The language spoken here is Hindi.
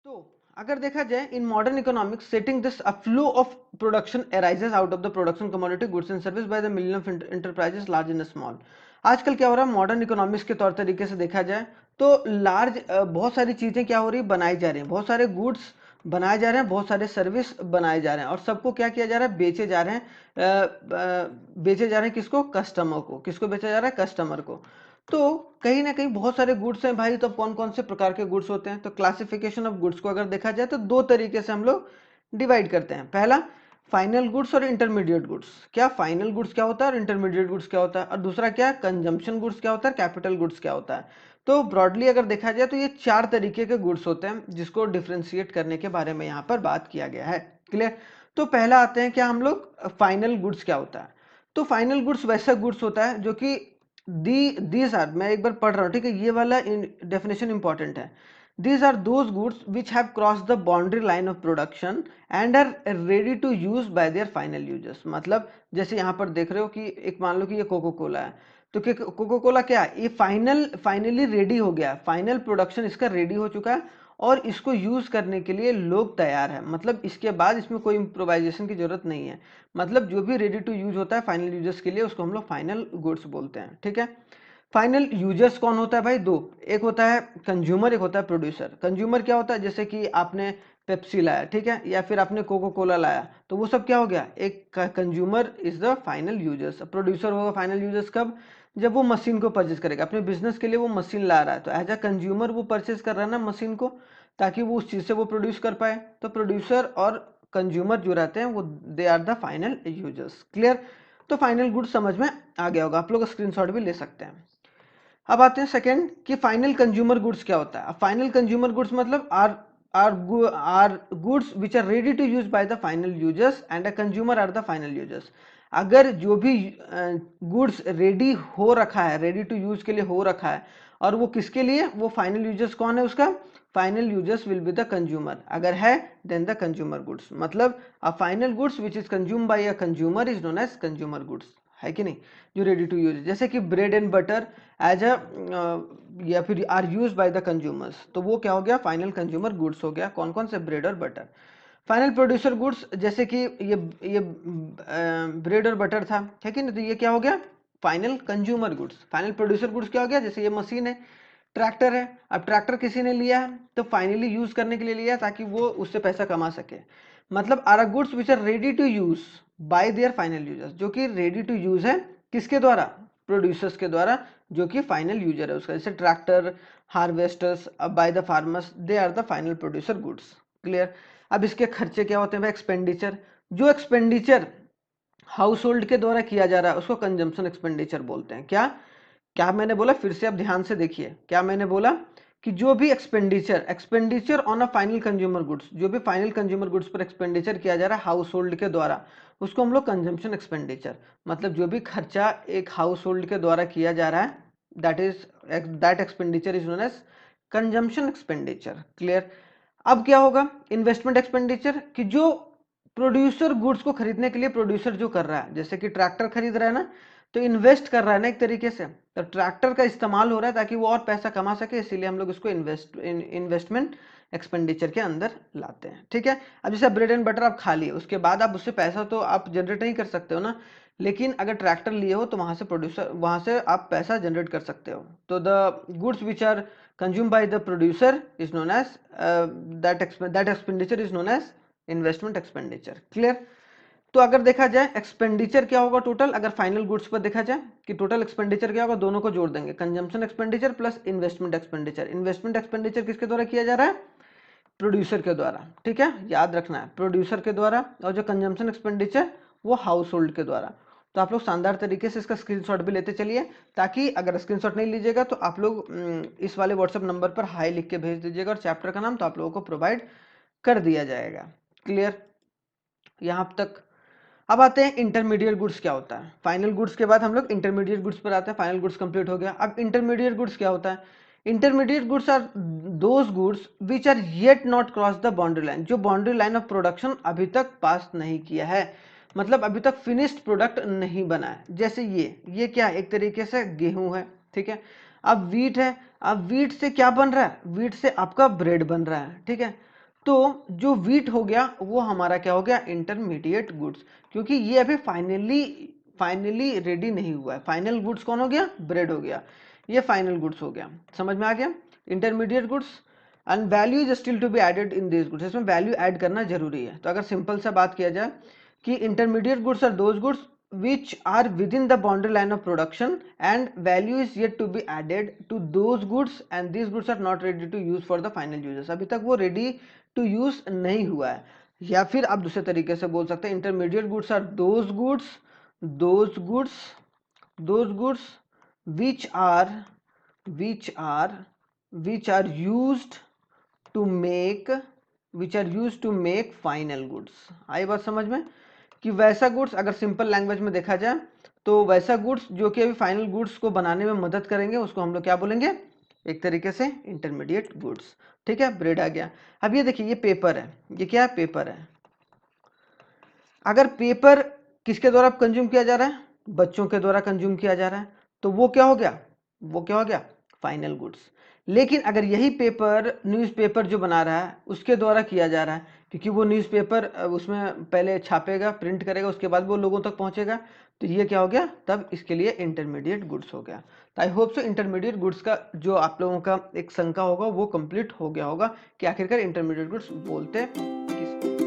तो अगर देखा जाए in modern economics setting this a flow of production arises out of the production commodity goods and service by the million of enterprises large and small. आजकल क्या हो रहा है मॉडर्न इकोनॉमिक्स के तौर तरीके से देखा जाए तो लार्ज बहुत सारी चीजें क्या हो रही है बनाई जा रही हैं, बहुत सारे गुड्स बनाए जा रहे हैं, बहुत सारे सर्विस बनाए जा रहे हैं और सबको क्या किया जा रहा है बेचे जा रहे हैं। बेचे जा रहे हैं किसको? कस्टमर को। किसको बेचा जा रहा है? कस्टमर को। तो कहीं ना कहीं बहुत सारे गुड्स हैं भाई, तो कौन कौन से प्रकार के गुड्स होते हैं? तो क्लासिफिकेशन ऑफ गुड्स को अगर देखा जाए तो दो तरीके से हम लोग डिवाइड करते हैं। पहला फाइनल गुड्स और इंटरमीडिएट गुड्स। क्या फाइनल गुड्स क्या होता है और इंटरमीडिएट गुड्स क्या होता है? और दूसरा क्या कंजम्पशन गुड्स क्या होता है, कैपिटल गुड्स क्या होता है? तो ब्रॉडली अगर देखा जाए तो ये चार तरीके के गुड्स होते हैं जिसको डिफ्रेंशिएट करने के बारे में यहाँ पर बात किया गया है। क्लियर? तो पहला आते हैं क्या हम लोग फाइनल गुड्स क्या होता है। तो फाइनल गुड्स वैसा गुड्स होता है जो कि दीज आर, मैं एक बार पढ़ रहा हूँ, ठीक है, ये वाला डेफिनेशन इंपॉर्टेंट है। These are those goods which have crossed the boundary line of production and are ready to use by their final users। मतलब जैसे यहाँ पर देख रहे हो कि एक मान लो कि ये कोको कोला है, तो कोको कोला क्या है? ये फाइनली रेडी हो गया, फाइनल प्रोडक्शन इसका रेडी हो चुका है और इसको यूज करने के लिए लोग तैयार हैं। मतलब इसके बाद इसमें कोई इम्प्रोवाइजेशन की जरूरत नहीं है। मतलब जो भी रेडी टू यूज होता है फाइनल यूजर्स के लिए उसको हम लोग फाइनल गुड्स बोलते हैं। ठीक है, फाइनल यूजर्स कौन होता है भाई? दो, एक होता है कंज्यूमर, एक होता है प्रोड्यूसर। कंज्यूमर क्या होता है? जैसे कि आपने पेप्सी लाया, ठीक है, या फिर आपने कोको कोला लाया, तो वो सब क्या हो गया? एक consumer is the final users. Producer होगा फाइनल यूजर्स कब? जब वो मशीन को परचेज करेगा, अपने बिजनेस के लिए वो मशीन ला रहा है, तो एज अ कंज्यूमर वो परचेज कर रहा है ना मशीन को, ताकि वो उस चीज से वो प्रोड्यूस कर पाए। तो प्रोड्यूसर और कंज्यूमर जो रहते हैं वो they are the final users. Clear? तो फाइनल गुड समझ में आ गया होगा, आप लोग स्क्रीनशॉट भी ले सकते हैं। अब आते हैं सेकंड कि फाइनल कंज्यूमर गुड्स क्या होता है। फाइनल कंज्यूमर गुड्स मतलब are goods which are ready to use by the final users and a consumer are the final users. अगर जो भी गुड्स रेडी हो रखा है, रेडी टू यूज के लिए हो रखा है, और वो किसके लिए? वो फाइनल यूजर्स कौन है उसका? Final users will be the consumer. अगर है देन द कंज्यूमर गुड्स। मतलब a final goods which is consume by a consumer is known as consumer goods, है कि नहीं? जो रेडी टू यूज, जैसे कि bread and butter as a या फिर are use by the consumers, तो वो क्या हो गया? फाइनल कंज्यूमर गुड्स हो गया। कौन कौन से? ब्रेड और बटर। फाइनल प्रोड्यूसर गुड्स, जैसे कि ये ब्रेड और बटर था, है कि नहीं, तो ये क्या हो गया? Final consumer goods. Final producer goods क्या हो गया? जैसे ये मशीन है, ट्रैक्टर है, अब ट्रैक्टर किसी ने लिया है तो फाइनली यूज करने के लिए लिया ताकि वो उससे पैसा कमा सके। मतलब are goods which are ready to use by their final users, जो कि रेडी टू यूज है किसके द्वारा? प्रोड्यूसर्स के द्वारा, जो कि फाइनल यूजर है उसका। जैसे tractor, harvesters by the farmers, they are the final producer goods. Clear? अब इसके खर्चे क्या होते हैं भाई? एक्सपेंडिचर। जो एक्सपेंडिचर हाउस होल्ड के द्वारा किया जा रहा है उसको कंजम्पशन एक्सपेंडिचर बोलते हैं। क्या क्या मैंने बोला? फिर से आप ध्यान से देखिए, क्या मैंने बोला? कि जो भी expenditure on a final consumer goods, जो भी फाइनल कंज्यूमर गुड्स पर एक्सपेंडिचर किया जा रहा है हाउस होल्ड के द्वारा, उसको हम लोग कंजम्पशन एक्सपेंडिचर। मतलब जो भी खर्चा एक हाउस होल्ड के द्वारा किया जा रहा है, that expenditure is known as consumption expenditure. Clear? अब क्या होगा? इन्वेस्टमेंट एक्सपेंडिचर, कि जो प्रोड्यूसर गुड्स को खरीदने के लिए प्रोड्यूसर जो कर रहा है, जैसे कि ट्रैक्टर खरीद रहा है ना, तो इन्वेस्ट कर रहा है ना एक तरीके से, तो ट्रैक्टर का इस्तेमाल हो रहा है ताकि वो और पैसा कमा सके, इसीलिए हम लोग इसको इन्वेस्टमेंट एक्सपेंडिचर के अंदर लाते हैं। ठीक है? अब जैसे ब्रेड एंड बटर आप खा लिए, उसके बाद आप उससे पैसा तो आप जनरेट नहीं कर सकते हो ना, लेकिन अगर ट्रैक्टर लिए हो तो वहां से आप पैसा जनरेट कर सकते हो। तो the goods which are consume by the producer is known as that expenditure is known as investment expenditure. Clear? तो अगर देखा जाए एक्सपेंडिचर क्या होगा टोटल, अगर फाइनल गुड्स पर देखा जाए कि टोटल एक्सपेंडिचर क्या होगा, दोनों को जोड़ देंगे, consumption expenditure plus investment expenditure. Investment expenditure किसके द्वारा किया जा रहा है? प्रोड्यूसर के द्वारा। ठीक है, याद रखना है, प्रोड्यूसर के द्वारा। और जो कंजम्पशन एक्सपेंडिचर वो हाउस होल्ड के द्वारा। तो आप लोग शानदार तरीके से इसका स्क्रीनशॉट भी लेते चलिए, ताकि अगर स्क्रीनशॉट नहीं लीजिएगा तो आप लोग इस वाले व्हाट्सएप नंबर पर हाई लिख के भेज दीजिएगा, और चैप्टर का नाम तो आप लोगों को प्रोवाइड कर दिया जाएगा। क्लियर यहाँ तक? अब आते हैं इंटरमीडिएट गुड्स क्या होता है। फाइनल गुड्स के बाद हम लोग इंटरमीडिएट गुड्स पर आते हैं। फाइनल गुड्स कंप्लीट हो गया, अब इंटरमीडिएट गुड्स क्या होता है? Intermediate goods are those goods which are yet not cross the boundary line, जो बाउंड्री लाइन ऑफ प्रोडक्शन अभी तक पास नहीं किया है, मतलब अभी तक फिनिश्ड प्रोडक्ट नहीं बना है। जैसे ये क्या है? एक तरीके से गेहूं है, ठीक है। अब वीट है, अब वीट से क्या बन रहा है? वीट से आपका ब्रेड बन रहा है, ठीक है। तो जो वीट हो गया वो हमारा क्या हो गया, इंटरमीडिएट गुड्स, क्योंकि ये अभी फाइनली रेडी नहीं हुआ है। फाइनल गुड्स कौन हो गया, ब्रेड हो गया, ये फाइनल गुड्स हो गया। समझ में आ गया, intermediate goods and value is still to be added in this goods, इसमें वैल्यू ऐड करना जरूरी है। तो अगर सिंपल सा बात किया जाए कि intermediate goods are those goods which are within the boundary line of production and value is yet to be added to those goods and these goods are not ready to use for the final users, अभी तक वो ready to use नहीं हुआ है। या फिर आप दूसरे तरीके से बोल सकते हैं intermediate goods are those goods which are used to make final goods। आई बात समझ में, कि वैसा गुड्स, अगर सिंपल लैंग्वेज में देखा जाए तो वैसा गुड्स जो कि अभी फाइनल गुड्स को बनाने में मदद करेंगे उसको हम लोग क्या बोलेंगे, एक तरीके से इंटरमीडिएट गुड्स। ठीक है, ब्रेड आ गया। अब ये देखिए, ये पेपर है, ये क्या है, पेपर है। अगर पेपर किसके द्वारा कंज्यूम किया जा रहा है, बच्चों के द्वारा कंज्यूम किया जा रहा है, तो वो क्या हो गया, फाइनल गुड्स। लेकिन अगर यही पेपर न्यूज़पेपर जो बना रहा है उसके द्वारा किया जा रहा है, क्योंकि वो न्यूज़पेपर उसमें पहले छापेगा, प्रिंट करेगा, उसके बाद वो लोगों तक पहुंचेगा, तो ये क्या हो गया, तब इसके लिए इंटरमीडिएट गुड्स हो गया। तो I hope so intermediate goods का जो आप लोगों का एक शंका होगा वो कंप्लीट हो गया होगा कि आखिरकार इंटरमीडिएट गुड्स बोलते किसको।